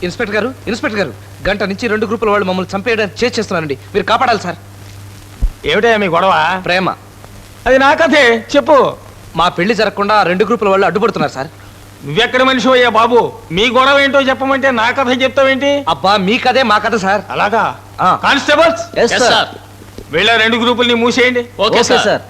Inspector గారు గంట నుంచి 2 గ్రూపుల వాళ్ళు మమ్మల్ని చంపేయడానికి చేస్తున్నారండి. మీరు కాపాడాలి సార్. ఏమిటా మీ గొడవ? ప్రేమ. అది నా కథే, చెప్పు. మా పెళ్లి జరగకుండా 2 గ్రూపుల వాళ్ళు అడ్డుపడుతున్నారు సార్. నువ్వెక్కడ మనిషి అయ్యా బాబు? మీ గొడవ ఏంటో చెప్పమంటే నా కథ చెప్తావేంటి? అబ్బా మీ కథే మా కథ సార్. అలాగా? కానిస్టేబుల్స్ వీళ్ళ 2 గ్రూపుల్ని మూసేయండి. Okay sir.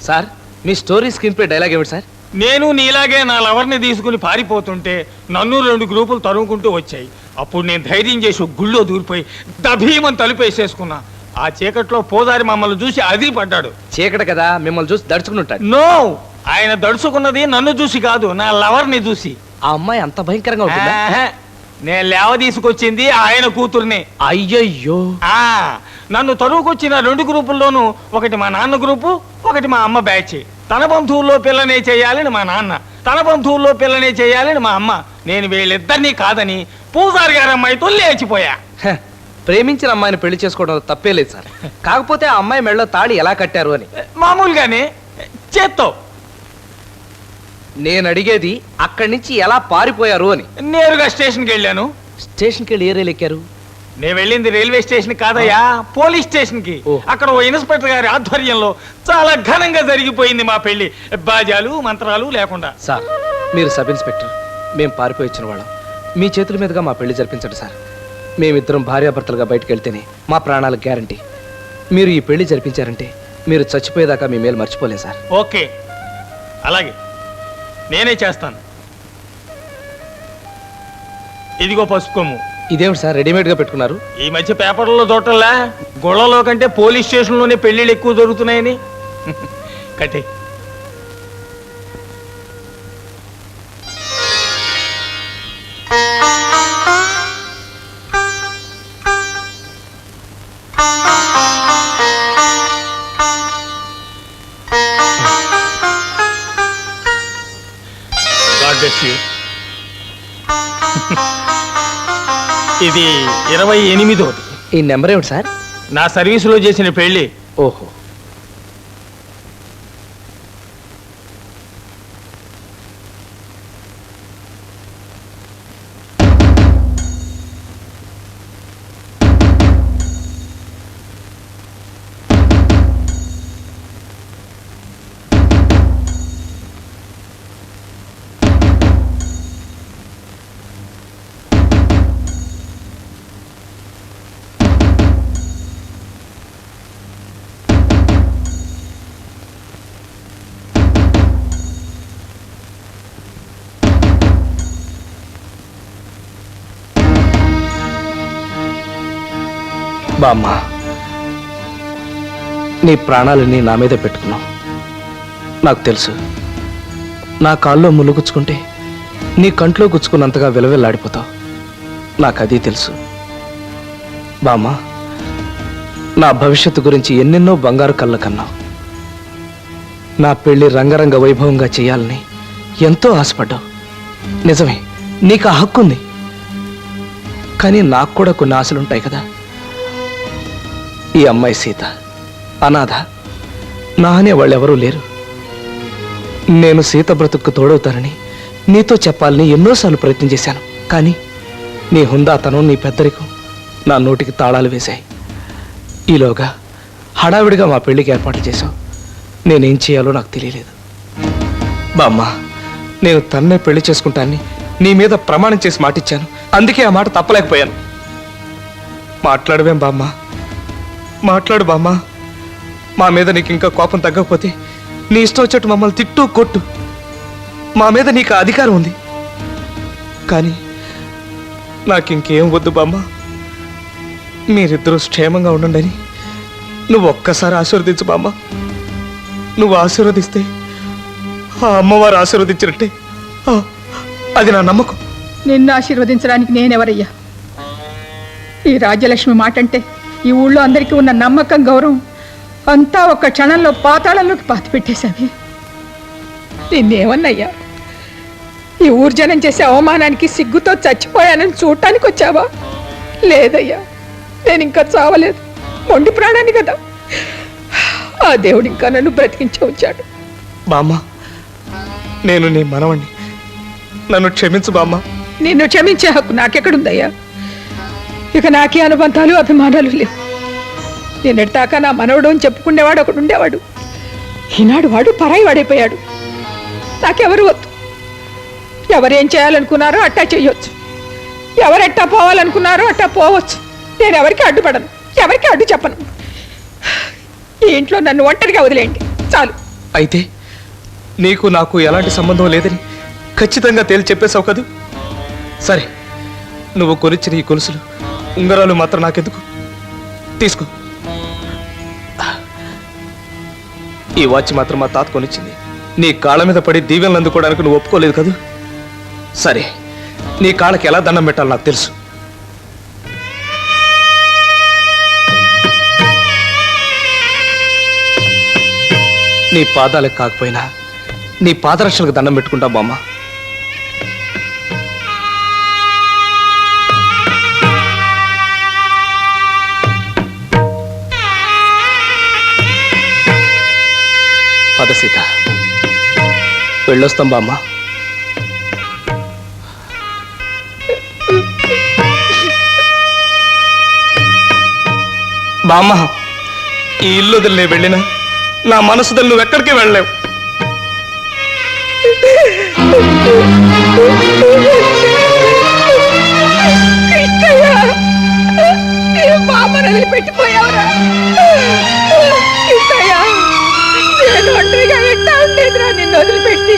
సార్ మీ స్టోరీ స్క్రీన్ ప్లే డైలాగ్ ఏమిటి సార్? నేను నీలాగే నా లవర్ని తీసుకుని పారిపోతుంటే నన్ను 2 గ్రూపులు తరుముకుంటూ వచ్చాయి. అప్పుడు నేను ధైర్యం చేసి గుళ్ళో దూరిపోయి దభీమని తలుపేసేసుకున్నా. ఆ చీకట్లో పోదారి మమ్మల్ని చూసి అదిరిపడ్డాడు. చీకటి కదా, మిమ్మల్ని చూసి దడుచుకుంటాడు. నో, ఆయన దడుచుకున్నది నన్ను చూసి కాదు, నా లవర్ని చూసి. ఆ అమ్మాయి అంత భయంకరంగా ఉంటుందా? నేను లేవ తీసుకొచ్చింది ఆయన కూతుర్ని. అయ్యయ్యో. నన్ను తరువుకొచ్చిన 2 గ్రూపుల్లోనూ ఒకటి మా నాన్న గ్రూపు, ఒకటి మా అమ్మ బ్యాచ్. తన బంధువుల్లో పిల్లనే చేయాలని మా నాన్న, తన బంధువుల్లో పిల్లనే చేయాలని మా అమ్మ. నేను వీళ్ళిద్దరినీ కాదని పూజారి గారి అమ్మాయితో లేచిపోయా. ప్రేమించిన అమ్మాయిని పెళ్లి చేసుకోవడం తప్పే లేదు సార్. కాకపోతే ఆ అమ్మాయి మెడలో తాళి ఎలా కట్టారు అని. మామూలుగానే చేత్తో. నేను అడిగేది అక్కడి నుంచి ఎలా పారిపోయారు అని. నేరుగా స్టేషన్కి వెళ్ళాను. స్టేషన్కి వెళ్ళి ఏ రైలు ఎక్కారు? నేను వెళ్ళింది రైల్వే స్టేషన్ కాదయ్యా, పోలీస్ స్టేషన్ కి. అక్కడ ఓ ఇన్స్పెక్టర్ గారి ఆధ్వర్యంలో చాలా ఘనంగా జరిగిపోయింది మా పెళ్లి, బాజాలు మంత్రాలు లేకుండా. సార్ మీరు సబ్ ఇన్స్పెక్టర్, మేము పారిపోయి వచ్చిన వాళ్ళం. మీ చేతుల మీదుగా మా పెళ్లి జరిపించండి సార్. మేమిద్దరం భార్యాభర్తలుగా బయటకు వెళ్తేనే మా ప్రాణాలకు గ్యారంటీ. మీరు ఈ పెళ్లి జరిపించారంటే మీరు చచ్చిపోయేదాకా మీ మేలు మర్చిపోలేదు సార్. ఓకే, అలాగే నేనే చేస్తాను. ఇదిగో పసుపు కొమ్ము. ఇదేమిటి సార్ రెడీమేడ్ గా పెట్టుకున్నారు? ఈ మధ్య పేపర్లలో దొరకల్లా, గొళ్ళలో కంటే పోలీస్ స్టేషన్లోనే పెళ్లిళ్ళు ఎక్కువ జరుగుతున్నాయని. కట్టే. ఇది 28వ. ఈ నెంబర్ ఏమిటి సార్? నా సర్వీసులో చేసిన పెళ్లి. ఓహో. బామ్మ, నీ ప్రాణాలని నా మీద పెట్టుకున్నావు. నాకు తెలుసు, నా కాల్లో ములుగుచ్చుకుంటే నీ కంట్లో గుచ్చుకున్నంతగా విలవిల్లాడిపోతావు. నాకు అది తెలుసు. బామ్మ, నా భవిష్యత్తు గురించి ఎన్నెన్నో బంగారు కళ్ళ కన్నావు. నా పెళ్లి రంగరంగ వైభవంగా చేయాలని ఎంతో ఆశపడ్డావు. నిజమే, నీకు ఆ హక్కు ఉంది. కానీ నాకు కూడా కొన్ని ఆశలుంటాయి కదా. ఈ అమ్మాయి సీత అనాథ, నా అనే వాళ్ళెవరూ లేరు. నేను సీత బ్రతుక్కు తోడవుతానని నీతో చెప్పాలని ఎన్నోసార్లు ప్రయత్నం చేశాను. కానీ నీ హుందాతనం, నీ పెద్దరికం నా నోటికి తాళాలు వేశాయి. ఈలోగా హడావిడిగా మా పెళ్లికి ఏర్పాట్లు చేశావు. నేనేం చేయాలో నాకు తెలియలేదు. బామ్మ, నేను తన్నే పెళ్లి చేసుకుంటానని నీ మీద ప్రమాణం చేసి మాటిచ్చాను. అందుకే ఆ మాట తప్పలేకపోయాను. మాట్లాడవేం బామ్మ, మాట్లాడు బామ్మ. మా మీద నీకు ఇంకా కోపం తగ్గకపోతే నీ ఇష్టం వచ్చేట్టు మమ్మల్ని తిట్టు కొట్టు. మా మీద నీకు అధికారం ఉంది. కానీ నాకు ఇంకేం వద్దు బామ్మ. మీరిద్దరూ క్షేమంగా ఉండండి. నువ్వు ఒక్కసారి ఆశీర్వదించు బామ్మ. నువ్వు ఆశీర్వదిస్తే ఆ అమ్మవారు ఆశీర్వదించినట్టే. అది నా నమ్మకం. నిన్ను ఆశీర్వదించడానికి నేనెవరయ్యా? ఈ రాజ్యలక్ష్మి మాట అంటే ఈ ఊళ్ళో అందరికీ ఉన్న నమ్మకం, గౌరవం అంతా ఒక్క క్షణంలో పాతాళంలోకి పాతి పెట్టేశావి. నిన్నేమన్నయ్యా? ఈ ఊరు జనం చేసే అవమానానికి సిగ్గుతో చచ్చిపోయానని చూడటానికి వచ్చావా? లేదయ్యా, నేను ఇంకా చావలేదు. మొండి ప్రాణాన్ని కదా. ఆ దేవుడు ఇంకా నన్ను బ్రతికించి ఉంచాడు. బామ్మ, నేను నీ మనవణ్ణి. నన్ను క్షమించు బామ్మ. నిన్ను క్షమించే హక్కు నాకెక్కడుందయ్యా? ఇక నాకే అనుబంధాలు అభిమానాలు లేవు. నిన్నటిదాకా నా మనవడు అని చెప్పుకునేవాడు ఒకడు ఉండేవాడు. ఈనాడు వాడు పరాయి వాడైపోయాడు. నాకెవరు వద్దు. ఎవరేం చేయాలనుకున్నారో అట్టా చెయ్యొచ్చు, ఎవరెట్టా పోవాలనుకున్నారో అట్టా పోవచ్చు. నేను ఎవరికి అడ్డుపడను, ఎవరికి అడ్డు చెప్పను. ఈ ఇంట్లో నన్ను ఒంటరిగా వదిలేయండి చాలు. అయితే నీకు నాకు ఎలాంటి సంబంధం లేదని ఖచ్చితంగా తేల్చి చెప్పేశావు కదూ? సరే, నువ్వు కొనిచ్చిన ఈ గొలుసులు ఉంగరాలు మాత్రం నాకెందుకు? తీసుకో. ఈ వాచ్ మాత్రం మా తాత కొనిచ్చింది. నీ కాళ్ళ మీద పడి దీవెనలు అందుకోవడానికి నువ్వు ఒప్పుకోలేదు కదూ? సరే, నీ కాళ్ళకి ఎలా దండం పెట్టాలో నాకు తెలుసు. నీ పాదాలకు కాకపోయినా నీ పాదరక్షలకు దండం పెట్టుకుంటా బామ్మ. పద సీత, వెళ్ళొస్తాం బామ్మ. బామ్మ, ఈ ఇల్లు వదిలి నేను వెళ్ళినా నా మనసు వదిలి నువ్వు ఎక్కడికి వెళ్ళలేవు. బామ్మని పెట్టిపోయావరా? నేను ఒంటరిగా ఎట్టా ఉండేదిరా నిన్ను వదిలిపెట్టి?